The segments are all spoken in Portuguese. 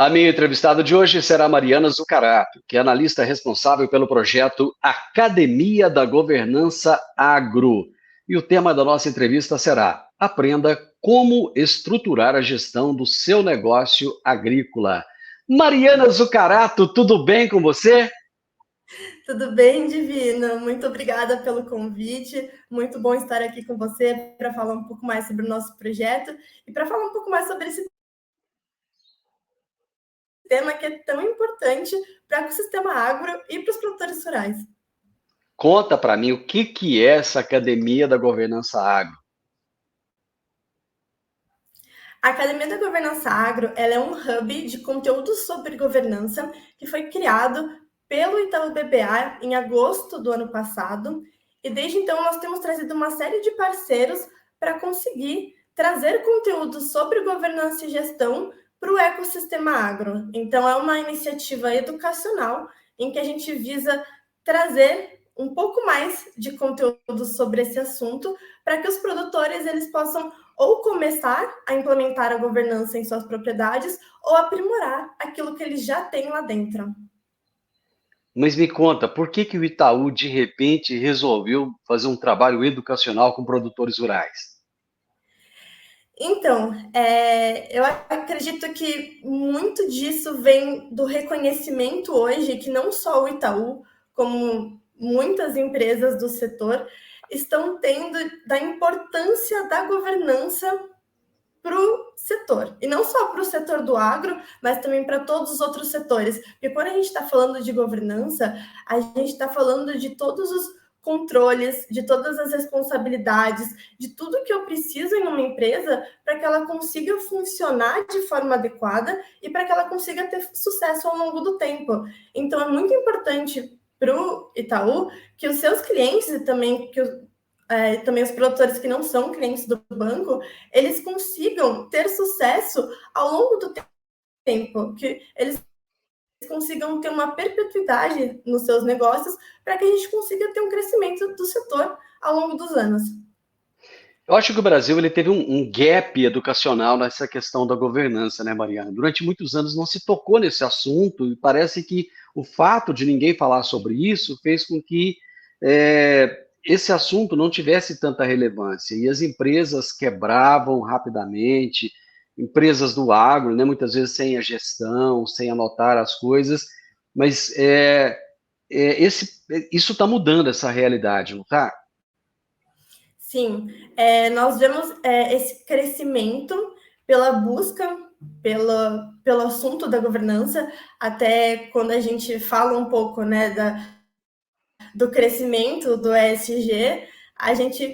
A minha entrevistada de hoje será Mariana Zucarato, que é analista responsável pelo projeto Academia da Governança Agro. E o tema da nossa entrevista será: aprenda como estruturar a gestão do seu negócio agrícola. Mariana Zucarato, tudo bem com você? Tudo bem, Divina? Muito obrigada pelo convite. Muito bom estar aqui com você para falar um pouco mais sobre o nosso projeto e para falar um pouco mais sobre esse tema que é tão importante para o ecossistema agro e para os produtores rurais. Conta para mim o que é essa Academia da Governança Agro. A Academia da Governança Agro ela é um hub de conteúdo sobre governança que foi criado pelo Itaú BBA em agosto do ano passado. E desde então nós temos trazido uma série de parceiros para conseguir trazer conteúdo sobre governança e gestão para o ecossistema agro. Então é uma iniciativa educacional em que a gente visa trazer um pouco mais de conteúdo sobre esse assunto para que os produtores eles possam ou começar a implementar a governança em suas propriedades ou aprimorar aquilo que eles já têm lá dentro. Mas me conta, por que o Itaú, de repente, resolveu fazer um trabalho educacional com produtores rurais? Então, eu acredito que muito disso vem do reconhecimento hoje que não só o Itaú, como muitas empresas do setor, estão tendo da importância da governança para o setor. E não só para o setor do agro, mas também para todos os outros setores. Porque quando a gente está falando de governança, a gente está falando de todos os controles, de todas as responsabilidades, de tudo que eu preciso em uma empresa para que ela consiga funcionar de forma adequada e para que ela consiga ter sucesso ao longo do tempo. Então, é muito importante para o Itaú que os seus clientes e também também os produtores que não são clientes do banco, eles consigam ter sucesso ao longo do tempo, que eles consigam ter uma perpetuidade nos seus negócios para que a gente consiga ter um crescimento do setor ao longo dos anos. Eu acho que o Brasil ele teve um gap educacional nessa questão da governança, né, Mariana? Durante muitos anos não se tocou nesse assunto e parece que o fato de ninguém falar sobre isso fez com que esse assunto não tivesse tanta relevância e as empresas quebravam rapidamente, empresas do agro, né, muitas vezes sem a gestão, sem anotar as coisas, mas isso está mudando essa realidade, não está? Sim, nós vemos esse crescimento pela busca pelo assunto da governança, até quando a gente fala um pouco, né, do crescimento do ESG,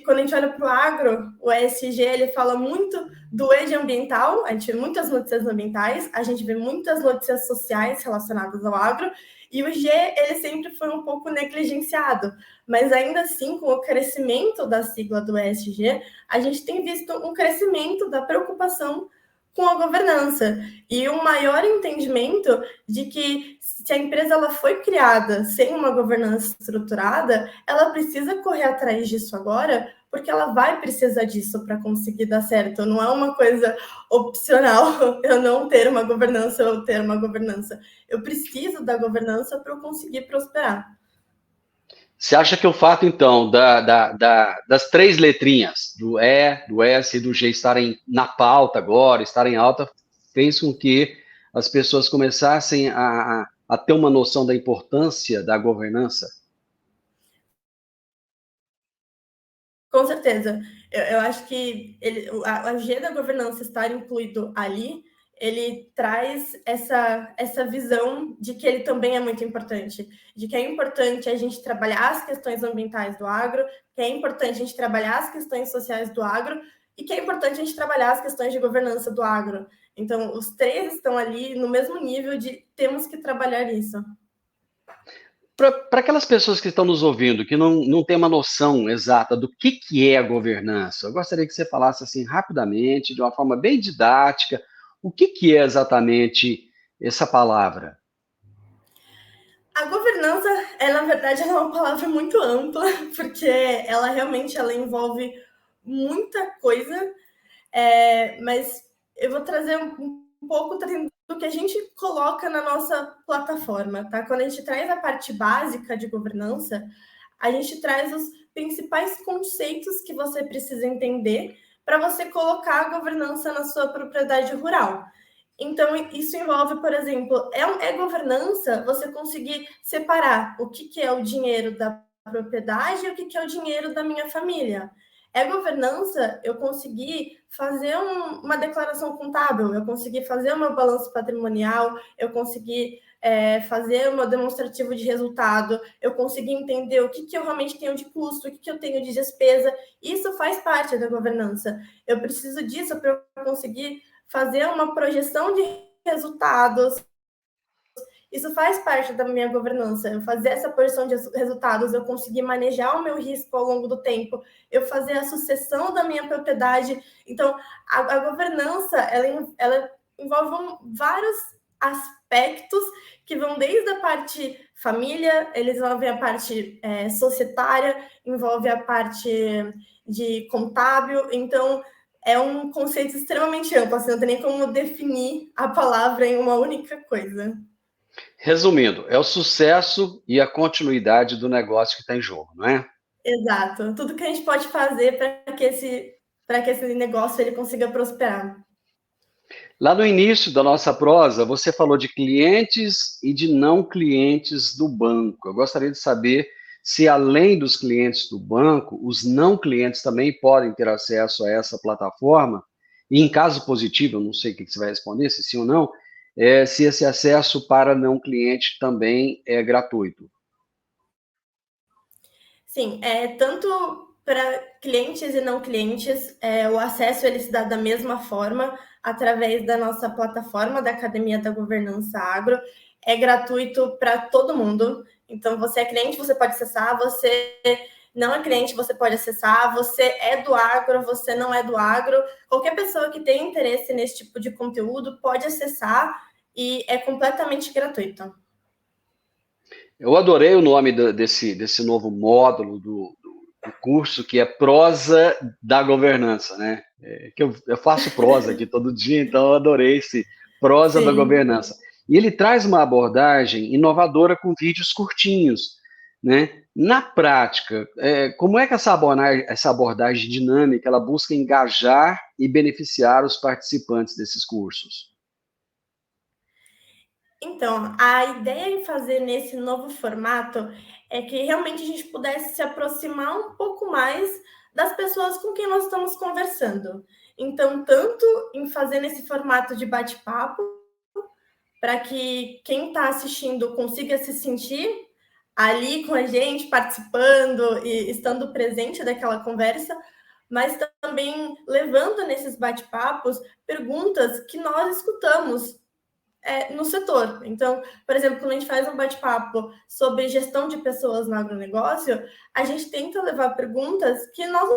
quando a gente olha para o agro, o ESG ele fala muito do ED ambiental, a gente vê muitas notícias ambientais, a gente vê muitas notícias sociais relacionadas ao agro, e o G ele sempre foi um pouco negligenciado, mas ainda assim, com o crescimento da sigla do ESG, a gente tem visto um crescimento da preocupação com a governança e um maior entendimento de que se a empresa ela foi criada sem uma governança estruturada, ela precisa correr atrás disso agora, porque ela vai precisar disso para conseguir dar certo. Não é uma coisa opcional eu não ter uma governança ou ter uma governança. Eu preciso da governança para eu conseguir prosperar. Você acha que o fato, então, das três letrinhas, do E, do S e do G, estarem na pauta agora, estarem alta, fez com que as pessoas começassem a ter uma noção da importância da governança? Com certeza. Eu acho que a G da governança estar incluído ali, ele traz essa visão de que ele também é muito importante, de que é importante a gente trabalhar as questões ambientais do agro, que é importante a gente trabalhar as questões sociais do agro e que é importante a gente trabalhar as questões de governança do agro. Então, os três estão ali no mesmo nível de temos que trabalhar isso. Para aquelas pessoas que estão nos ouvindo, que não têm uma noção exata do que é a governança, eu gostaria que você falasse assim rapidamente, de uma forma bem didática, o que é exatamente essa palavra? A governança, na verdade, ela é uma palavra muito ampla, porque ela realmente ela envolve muita coisa, mas eu vou trazer um pouco que a gente coloca na nossa plataforma, tá? Quando a gente traz a parte básica de governança, a gente traz os principais conceitos que você precisa entender para você colocar a governança na sua propriedade rural. Então, isso envolve, por exemplo, é governança você conseguir separar o que é o dinheiro da propriedade e o que é o dinheiro da minha família. É governança eu conseguir fazer uma declaração contábil, eu conseguir fazer o meu balanço patrimonial, eu conseguir fazer o meu demonstrativo de resultado, eu conseguir entender o que eu realmente tenho de custo, o que eu tenho de despesa. Isso faz parte da governança. Eu preciso disso para eu conseguir fazer uma projeção de resultados. Isso faz parte da minha governança. Eu fazer essa projeção de resultados, eu conseguir manejar o meu risco ao longo do tempo, eu fazer a sucessão da minha propriedade. Então, a governança, ela envolve vários aspectos que vão desde a parte família, eles envolvem a parte societária, envolve a parte de contábil. Então, é um conceito extremamente amplo, assim, não tem nem como definir a palavra em uma única coisa. Resumindo, é o sucesso e a continuidade do negócio que está em jogo, não é? Exato. Tudo que a gente pode fazer para que esse negócio ele consiga prosperar. Lá no início da nossa prosa, você falou de clientes e de não clientes do banco. Eu gostaria de saber se, além dos clientes do banco, os não clientes também podem ter acesso a essa plataforma. E, em caso positivo, eu não sei o que você vai responder, se sim ou não, se esse acesso para não cliente também é gratuito. Sim, tanto para clientes e não clientes, o acesso ele se dá da mesma forma através da nossa plataforma da Academia da Governança Agro. É gratuito para todo mundo. Então, você é cliente, você pode acessar. Você não é cliente, você pode acessar. Você é do agro, você não é do agro. Qualquer pessoa que tenha interesse nesse tipo de conteúdo pode acessar e é completamente gratuito. Eu adorei o nome desse novo módulo do curso, que é Prosa da Governança, né? Que eu faço prosa aqui todo dia, então eu adorei esse Prosa da Sim. Governança. E ele traz uma abordagem inovadora com vídeos curtinhos, né? Na prática, como é que essa abordagem dinâmica ela busca engajar e beneficiar os participantes desses cursos? Então, a ideia em fazer nesse novo formato é que realmente a gente pudesse se aproximar um pouco mais das pessoas com quem nós estamos conversando. Então, tanto em fazer nesse formato de bate-papo, para que quem está assistindo consiga se sentir ali com a gente, participando e estando presente daquela conversa, mas também levando nesses bate-papos perguntas que nós escutamos no setor. Então, por exemplo, quando a gente faz um bate-papo sobre gestão de pessoas no agronegócio, a gente tenta levar perguntas que nós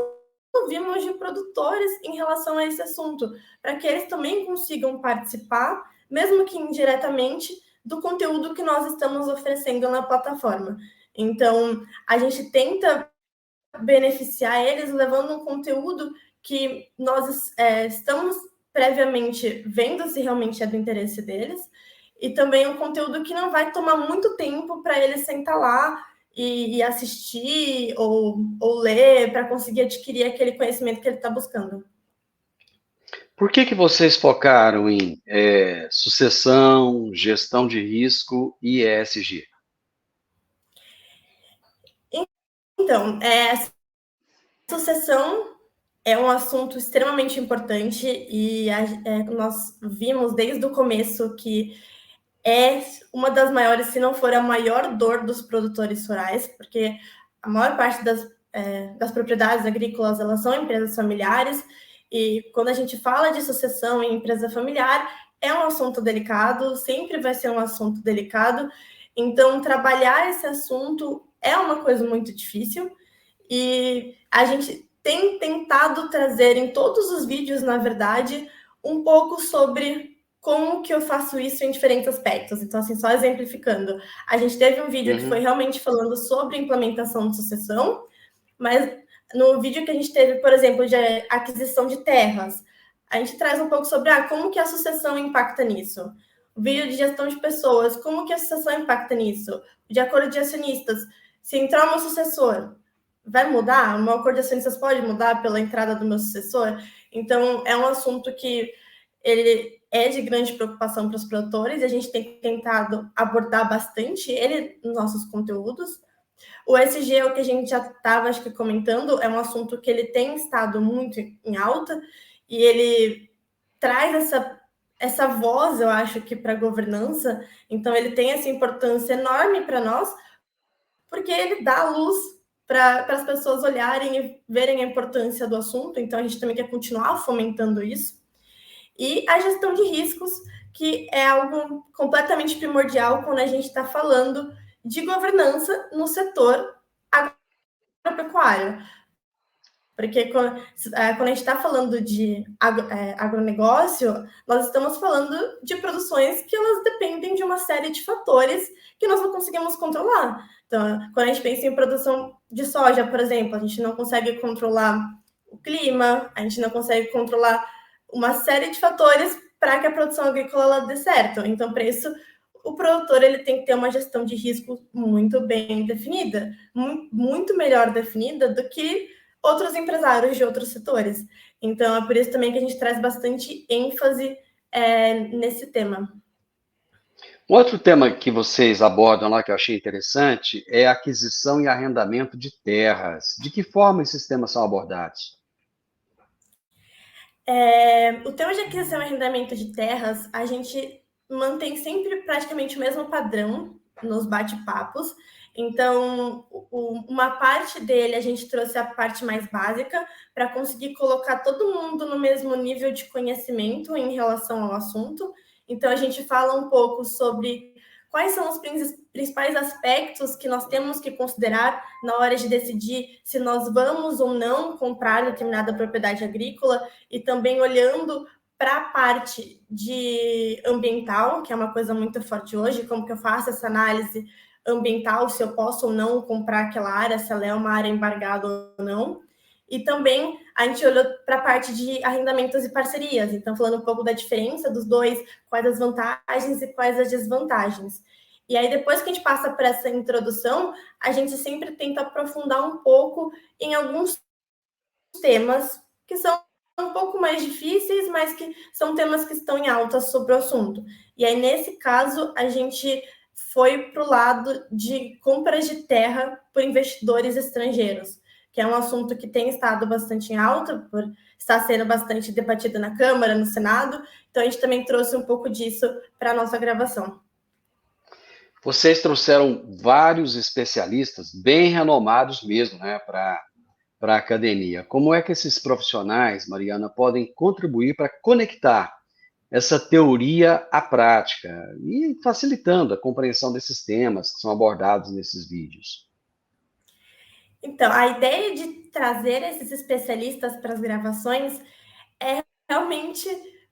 ouvimos de produtores em relação a esse assunto, para que eles também consigam participar, mesmo que indiretamente, do conteúdo que nós estamos oferecendo na plataforma. Então, a gente tenta beneficiar eles levando um conteúdo que nós estamos previamente vendo se realmente é do interesse deles, e também um conteúdo que não vai tomar muito tempo para ele sentar lá e assistir ou ler para conseguir adquirir aquele conhecimento que ele está buscando. Por que vocês focaram em sucessão, gestão de risco e ESG? Então, sucessão é um assunto extremamente importante e nós vimos desde o começo que é uma das maiores, se não for a maior dor dos produtores rurais, porque a maior parte das propriedades agrícolas elas são empresas familiares, e quando a gente fala de sucessão em empresa familiar, é um assunto delicado, sempre vai ser um assunto delicado. Então, trabalhar esse assunto é uma coisa muito difícil, e a gente tem tentado trazer em todos os vídeos, na verdade, um pouco sobre como que eu faço isso em diferentes aspectos. Então, assim, só exemplificando, a gente teve um vídeo que foi realmente falando sobre implementação de sucessão, mas no vídeo que a gente teve, por exemplo, de aquisição de terras, a gente traz um pouco sobre como que a sucessão impacta nisso. vídeo de gestão de pessoas, como que a sucessão impacta nisso? De acordo de acionistas, se entrar o meu sucessor, vai mudar? O meu acordo de acionistas pode mudar pela entrada do meu sucessor? Então, é um assunto que ele é de grande preocupação para os produtores, e a gente tem tentado abordar bastante ele nos nossos conteúdos. O ESG, o que a gente já estava, acho que, comentando, é um assunto que ele tem estado muito em alta, e ele traz essa voz, eu acho que, para a governança. Então, ele tem essa importância enorme para nós, porque ele dá luz para as pessoas olharem e verem a importância do assunto. Então, a gente também quer continuar fomentando isso. E a gestão de riscos, que é algo completamente primordial quando a gente está falando de governança no setor agropecuário. Porque quando a gente está falando de agronegócio, nós estamos falando de produções que elas dependem de uma série de fatores que nós não conseguimos controlar. Então, quando a gente pensa em produção de soja, por exemplo, a gente não consegue controlar o clima, a gente não consegue controlar uma série de fatores para que a produção agrícola ela dê certo. Então, para isso, o produtor ele tem que ter uma gestão de risco muito bem definida, muito melhor definida do que outros empresários de outros setores. Então, é por isso também que a gente traz bastante ênfase nesse tema. Um outro tema que vocês abordam lá, que eu achei interessante, é a aquisição e arrendamento de terras. De que forma esses temas são abordados? O tema de aquisição e arrendamento de terras, a gente mantém sempre praticamente o mesmo padrão nos bate-papos. Então, uma parte dele a gente trouxe a parte mais básica para conseguir colocar todo mundo no mesmo nível de conhecimento em relação ao assunto. Então, a gente fala um pouco sobre quais são os principais aspectos que nós temos que considerar na hora de decidir se nós vamos ou não comprar determinada propriedade agrícola, e também olhando para a parte de ambiental, que é uma coisa muito forte hoje, como que eu faço essa análise ambiental, se eu posso ou não comprar aquela área, se ela é uma área embargada ou não. E também a gente olhou para a parte de arrendamentos e parcerias, então falando um pouco da diferença dos dois, quais as vantagens e quais as desvantagens. E aí, depois que a gente passa por essa introdução, a gente sempre tenta aprofundar um pouco em alguns temas que são um pouco mais difíceis, mas que são temas que estão em alta sobre o assunto. E aí, nesse caso, a gente foi para o lado de compras de terra por investidores estrangeiros, que é um assunto que tem estado bastante em alta, por estar sendo bastante debatido na Câmara, no Senado. Então, a gente também trouxe um pouco disso para a nossa gravação. Vocês trouxeram vários especialistas bem renomados mesmo, né, para a academia. Como é que esses profissionais, Mariana, podem contribuir para conectar essa teoria à prática e facilitando a compreensão desses temas que são abordados nesses vídeos? Então, a ideia de trazer esses especialistas para as gravações é realmente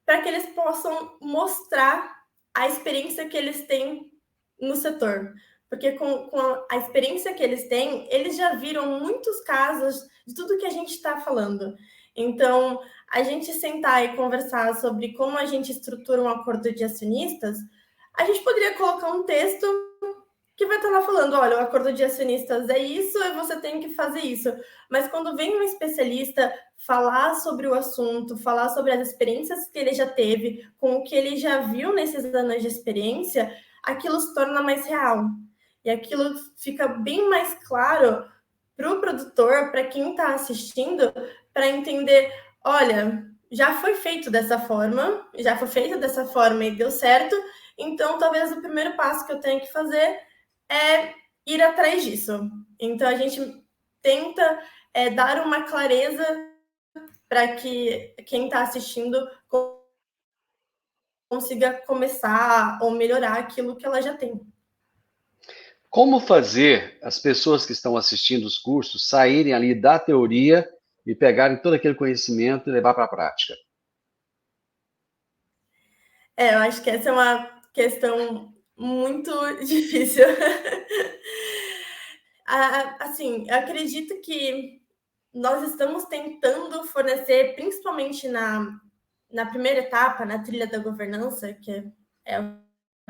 para que eles possam mostrar a experiência que eles têm no setor. Porque com a experiência que eles têm, eles já viram muitos casos de tudo que a gente está falando. Então, a gente sentar e conversar sobre como a gente estrutura um acordo de acionistas, a gente poderia colocar um texto que vai estar lá falando, olha, o acordo de acionistas é isso e você tem que fazer isso. Mas quando vem um especialista falar sobre o assunto, falar sobre as experiências que ele já teve, com o que ele já viu nesses anos de experiência, aquilo se torna mais real. E aquilo fica bem mais claro para o produtor, para quem está assistindo, para entender, olha, já foi feito dessa forma, e deu certo, então talvez o primeiro passo que eu tenho que fazer é ir atrás disso. Então, a gente tenta dar uma clareza para que quem está assistindo consiga começar ou melhorar aquilo que ela já tem. Como fazer as pessoas que estão assistindo os cursos saírem ali da teoria e pegarem todo aquele conhecimento e levar para a prática? Eu acho que essa é uma questão muito difícil. Assim, eu acredito que nós estamos tentando fornecer, principalmente na primeira etapa, na trilha da governança, que é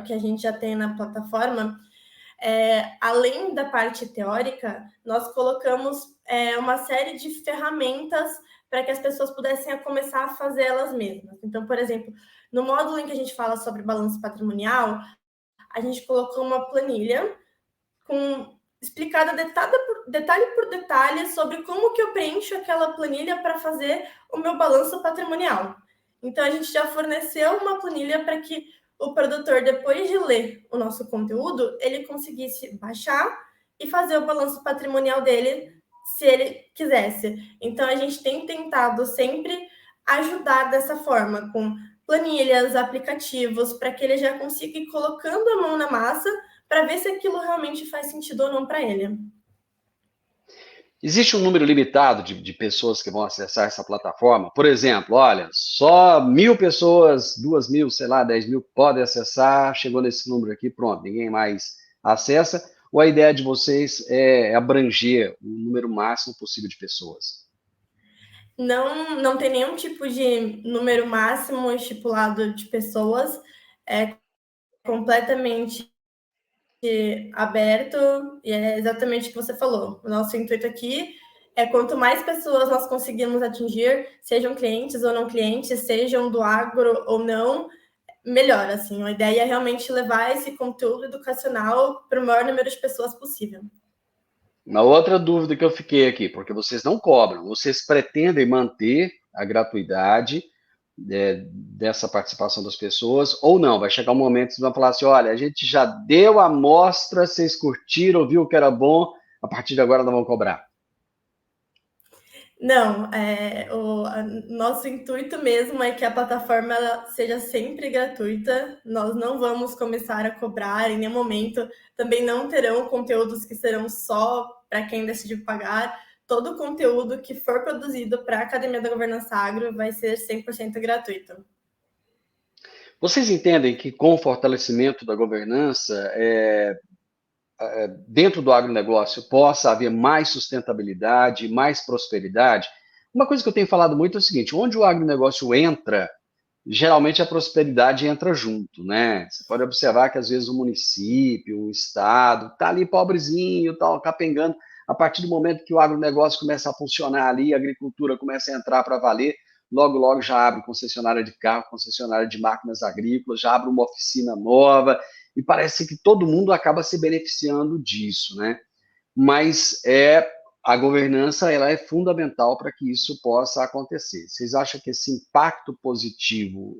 que a gente já tem na plataforma, além da parte teórica, nós colocamos uma série de ferramentas para que as pessoas pudessem começar a fazer elas mesmas. Então, por exemplo, no módulo em que a gente fala sobre balanço patrimonial, a gente colocou uma planilha explicada detalhe por detalhe sobre como que eu preencho aquela planilha para fazer o meu balanço patrimonial. Então, a gente já forneceu uma planilha para que o produtor, depois de ler o nosso conteúdo, ele conseguisse baixar e fazer o balanço patrimonial dele, se ele quisesse. Então, a gente tem tentado sempre ajudar dessa forma, com planilhas, aplicativos, para que ele já consiga ir colocando a mão na massa para ver se aquilo realmente faz sentido ou não para ele. Existe um número limitado de pessoas que vão acessar essa plataforma? Por exemplo, olha, só 1.000 pessoas, 2.000, sei lá, 10.000 podem acessar, chegou nesse número aqui, pronto, ninguém mais acessa. Ou a ideia de vocês é abranger o número máximo possível de pessoas? Não tem nenhum tipo de número máximo estipulado de pessoas, é completamente aberto, e é exatamente o que você falou. O nosso intuito aqui é quanto mais pessoas nós conseguirmos atingir, sejam clientes ou não clientes, sejam do agro ou não, melhor, assim. A ideia é realmente levar esse conteúdo educacional para o maior número de pessoas possível. Uma outra dúvida que eu fiquei aqui, porque vocês não cobram, vocês pretendem manter a gratuidade dessa participação das pessoas ou não? Vai chegar um momento que vocês vão falar assim, olha, a gente já deu a amostra, vocês curtiram, viu que era bom, a partir de agora não vão cobrar. Não, nosso intuito mesmo é que a plataforma seja sempre gratuita. Nós não vamos começar a cobrar em nenhum momento. Também não terão conteúdos que serão só para quem decidiu pagar. Todo o conteúdo que for produzido para a Academia da Governança Agro vai ser 100% gratuito. Vocês entendem que com o fortalecimento da governança, dentro do agronegócio possa haver mais sustentabilidade, mais prosperidade? Uma coisa que eu tenho falado muito é o seguinte, onde o agronegócio entra, geralmente a prosperidade entra junto, né? Você pode observar que às vezes o município, o estado, está ali pobrezinho, tá capengando. A partir do momento que o agronegócio começa a funcionar ali, a agricultura começa a entrar para valer, logo, logo já abre concessionária de carro, concessionária de máquinas agrícolas, já abre uma oficina nova, e parece que todo mundo acaba se beneficiando disso, né? Mas a governança ela é fundamental para que isso possa acontecer. Vocês acham que esse impacto positivo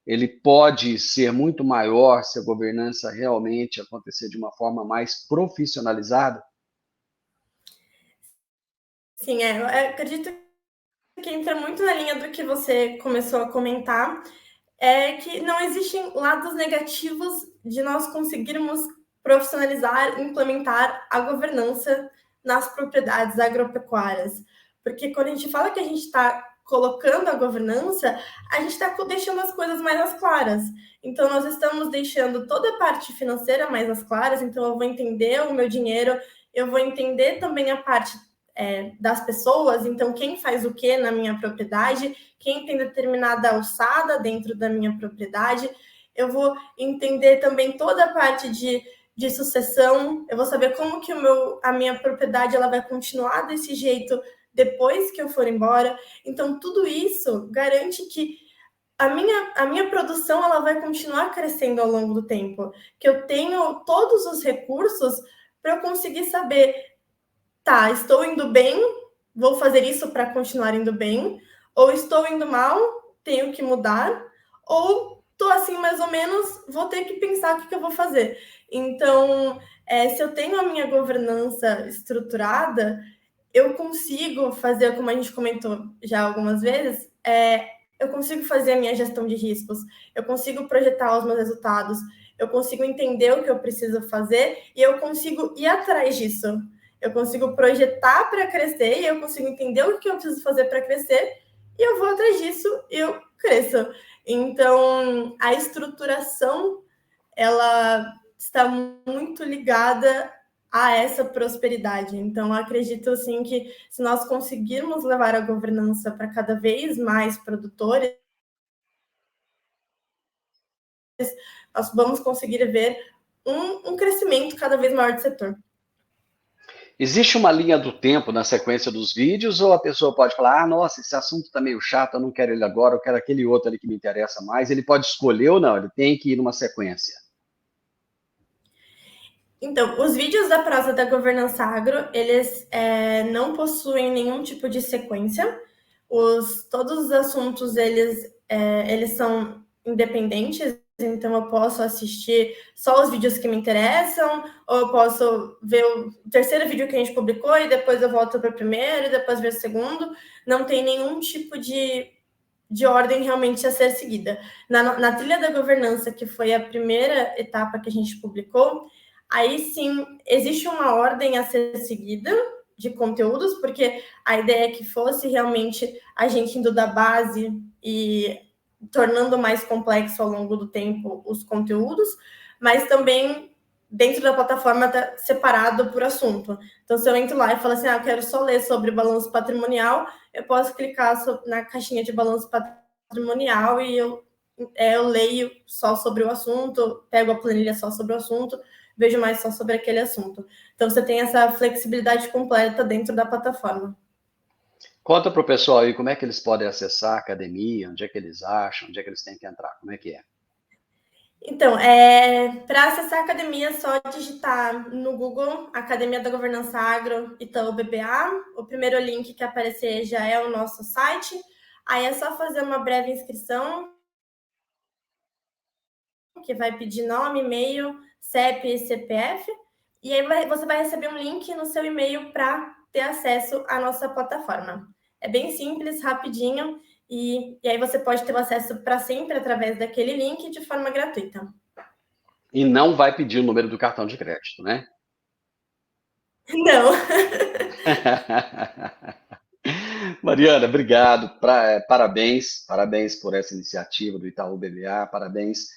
ele pode ser muito maior se a governança realmente acontecer de uma forma mais profissionalizada? Sim, eu acredito que entra muito na linha do que você começou a comentar, é que não existem lados negativos de nós conseguirmos profissionalizar, implementar a governança nas propriedades agropecuárias. Porque quando a gente fala que a gente está colocando a governança, a gente está deixando as coisas mais às claras. Então, nós estamos deixando toda a parte financeira mais às claras. Então, eu vou entender o meu dinheiro, eu vou entender também a parte das pessoas. Então, quem faz o que na minha propriedade, quem tem determinada alçada dentro da minha propriedade. Eu vou entender também toda a parte de sucessão. Eu vou saber como que a minha propriedade ela vai continuar desse jeito depois que eu for embora. Então, tudo isso garante que a minha produção ela vai continuar crescendo ao longo do tempo. Que eu tenho todos os recursos para eu conseguir saber, tá, estou indo bem, vou fazer isso para continuar indo bem, ou estou indo mal, tenho que mudar, ou estou assim mais ou menos, vou ter que pensar o que eu vou fazer. Então, se eu tenho a minha governança estruturada, eu consigo fazer, como a gente comentou já algumas vezes, eu consigo fazer a minha gestão de riscos, eu consigo projetar os meus resultados, eu consigo entender o que eu preciso fazer e eu consigo ir atrás disso. Eu consigo projetar para crescer e eu consigo entender o que eu preciso fazer para crescer e eu vou atrás disso e eu cresço. Então, a estruturação, ela está muito ligada a essa prosperidade. Então, acredito, assim, que se nós conseguirmos levar a governança para cada vez mais produtores, nós vamos conseguir ver um crescimento cada vez maior do setor. Existe uma linha do tempo na sequência dos vídeos, ou a pessoa pode falar, ah, nossa, esse assunto está meio chato, eu não quero ele agora, eu quero aquele outro ali que me interessa mais. Ele pode escolher ou não, ele tem que ir numa sequência. Então, os vídeos da prosa da governança agro, eles não possuem nenhum tipo de sequência. Todos os assuntos, eles são independentes, então eu posso assistir só os vídeos que me interessam, ou eu posso ver o terceiro vídeo que a gente publicou e depois eu volto para o primeiro e depois ver o segundo. Não tem nenhum tipo de ordem realmente a ser seguida. Na trilha da governança, que foi a primeira etapa que a gente publicou, aí sim existe uma ordem a ser seguida de conteúdos, porque a ideia é que fosse realmente a gente indo da base e tornando mais complexo ao longo do tempo os conteúdos, mas também dentro da plataforma tá separado por assunto. Então, se eu entro lá e falo assim, eu quero só ler sobre balanço patrimonial, eu posso clicar na caixinha de balanço patrimonial e eu leio só sobre o assunto, pego a planilha só sobre o assunto, vejo mais só sobre aquele assunto. Então, você tem essa flexibilidade completa dentro da plataforma. Conta para o pessoal aí como é que eles podem acessar a academia, onde é que eles acham, onde é que eles têm que entrar, como é que é? Então, para acessar a academia, é só digitar no Google Academia da Governança Agro Itaú BBA. O primeiro link que aparecer já é o nosso site. Aí é só fazer uma breve inscrição, que vai pedir nome, e-mail, CEP e CPF. E aí você vai receber um link no seu e-mail para ter acesso à nossa plataforma. É bem simples, rapidinho. E aí você pode ter o acesso para sempre através daquele link de forma gratuita. E não vai pedir o número do cartão de crédito, né? Não. Mariana, obrigado. Parabéns por essa iniciativa do Itaú BBA, parabéns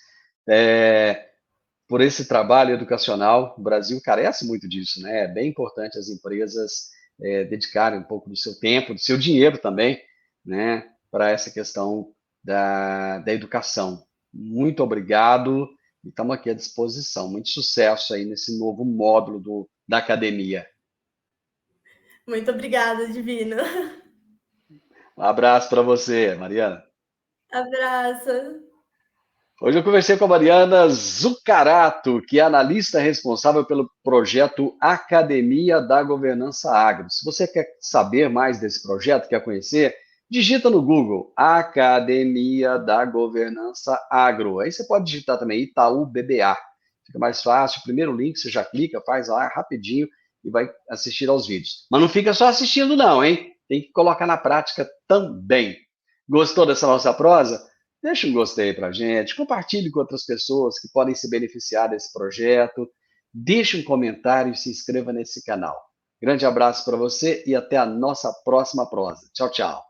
por esse trabalho educacional. O Brasil carece muito disso, né? É bem importante as empresas dedicarem um pouco do seu tempo, do seu dinheiro também, né, para essa questão da educação. Muito obrigado e estamos aqui à disposição. Muito sucesso aí nesse novo módulo da academia. Muito obrigada, Divino. Um abraço para você, Mariana. Abraço. Hoje eu conversei com a Mariana Zucarato, que é analista responsável pelo projeto Academia da Governança Agro. Se você quer saber mais desse projeto, quer conhecer, digita no Google Academia da Governança Agro. Aí você pode digitar também Itaú BBA. Fica mais fácil. O primeiro link você já clica, faz lá rapidinho e vai assistir aos vídeos. Mas não fica só assistindo não, hein? Tem que colocar na prática também. Gostou dessa nossa prosa? Deixa um gostei pra gente, compartilhe com outras pessoas que podem se beneficiar desse projeto, deixe um comentário e se inscreva nesse canal. Grande abraço para você e até a nossa próxima prosa. Tchau, tchau.